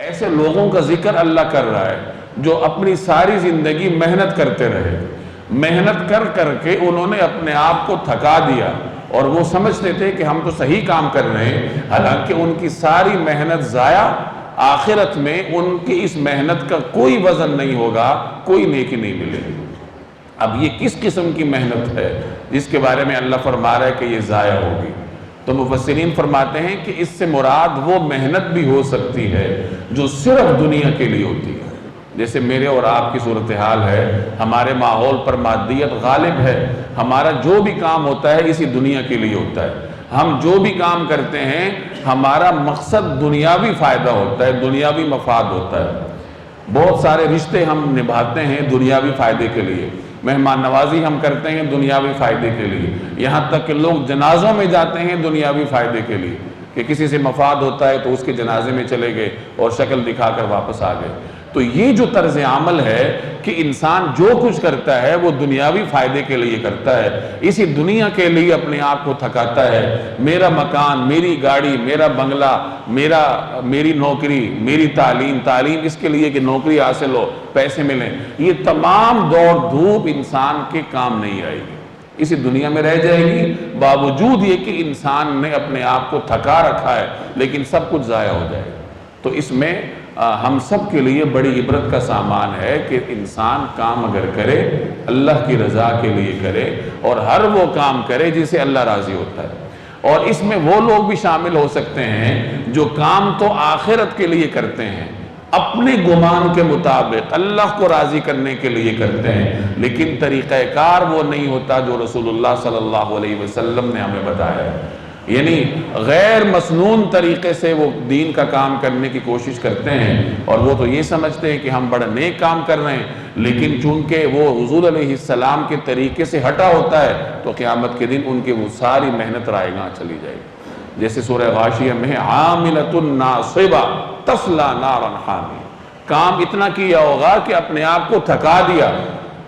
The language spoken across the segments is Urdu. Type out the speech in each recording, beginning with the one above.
ایسے لوگوں کا ذکر اللہ کر رہا ہے جو اپنی ساری زندگی محنت کرتے رہے، محنت کر کر کے انہوں نے اپنے آپ کو تھکا دیا اور وہ سمجھتے تھے کہ ہم تو صحیح کام کر رہے ہیں، حالانکہ ان کی ساری محنت ضائع، آخرت میں ان کی اس محنت کا کوئی وزن نہیں ہوگا، کوئی نیکی نہیں ملے گی۔ اب یہ کس قسم کی محنت ہے جس کے بارے میں اللہ فرما رہا ہے کہ یہ ضائع ہوگی؟ تو مفسرین فرماتے ہیں کہ اس سے مراد وہ محنت بھی ہو سکتی ہے جو صرف دنیا کے لیے ہوتی ہے۔ جیسے میرے اور آپ کی صورتحال ہے، ہمارے ماحول پر مادیت غالب ہے، ہمارا جو بھی کام ہوتا ہے اسی دنیا کے لیے ہوتا ہے، ہم جو بھی کام کرتے ہیں ہمارا مقصد دنیاوی فائدہ ہوتا ہے، دنیاوی مفاد ہوتا ہے۔ بہت سارے رشتے ہم نبھاتے ہیں دنیاوی فائدے کے لیے، مہمان نوازی ہم کرتے ہیں دنیاوی فائدے کے لیے، یہاں تک کہ لوگ جنازوں میں جاتے ہیں دنیاوی فائدے کے لیے، کہ کسی سے مفاد ہوتا ہے تو اس کے جنازے میں چلے گئے اور شکل دکھا کر واپس آ گئے۔ تو یہ جو طرز عمل ہے کہ انسان جو کچھ کرتا ہے وہ دنیاوی فائدے کے لیے کرتا ہے، اسی دنیا کے لیے اپنے آپ کو تھکاتا ہے۔ میرا مکان، میری گاڑی، میرا بنگلہ، میری نوکری، میری تعلیم اس کے لیے کہ نوکری حاصل ہو، پیسے ملیں، یہ تمام دوڑ دھوپ انسان کے کام نہیں آئے گی، اسی دنیا میں رہ جائے گی، باوجود یہ کہ انسان نے اپنے آپ کو تھکا رکھا ہے، لیکن سب کچھ ضائع ہو جائے گا۔ تو اس میں ہم سب کے لیے بڑی عبرت کا سامان ہے کہ انسان کام اگر کرے اللہ کی رضا کے لیے کرے، اور ہر وہ کام کرے جس سے اللہ راضی ہوتا ہے۔ اور اس میں وہ لوگ بھی شامل ہو سکتے ہیں جو کام تو آخرت کے لیے کرتے ہیں، اپنے گمان کے مطابق اللہ کو راضی کرنے کے لیے کرتے ہیں، لیکن طریقہ کار وہ نہیں ہوتا جو رسول اللہ صلی اللہ علیہ وسلم نے ہمیں بتایا ہے۔ یعنی غیر مسنون طریقے سے وہ دین کا کام کرنے کی کوشش کرتے ہیں، اور وہ تو یہ سمجھتے ہیں کہ ہم بڑا نیک کام کر رہے ہیں، لیکن چونکہ وہ حضور علیہ السلام کے طریقے سے ہٹا ہوتا ہے تو قیامت کے دن ان کی وہ ساری محنت رائے گاں چلی جائے گی۔ جیسے سورہ غاشیہ میں ہے عاملۃ ناصبہ تصلی نارا حامیہ، کام اتنا کیا ہوگا کہ اپنے آپ کو تھکا دیا،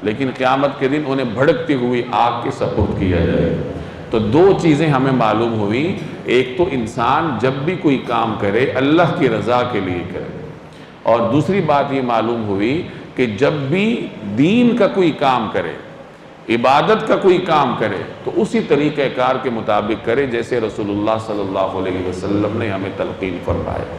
لیکن قیامت کے دن انہیں بھڑکتی ہوئی آگ کے سپرد کیا جائے گا۔ تو دو چیزیں ہمیں معلوم ہوئی، ایک تو انسان جب بھی کوئی کام کرے اللہ کی رضا کے لیے کرے، اور دوسری بات یہ معلوم ہوئی کہ جب بھی دین کا کوئی کام کرے، عبادت کا کوئی کام کرے تو اسی طریقہ کار کے مطابق کرے جیسے رسول اللہ صلی اللہ علیہ وسلم نے ہمیں تلقین فرمایا۔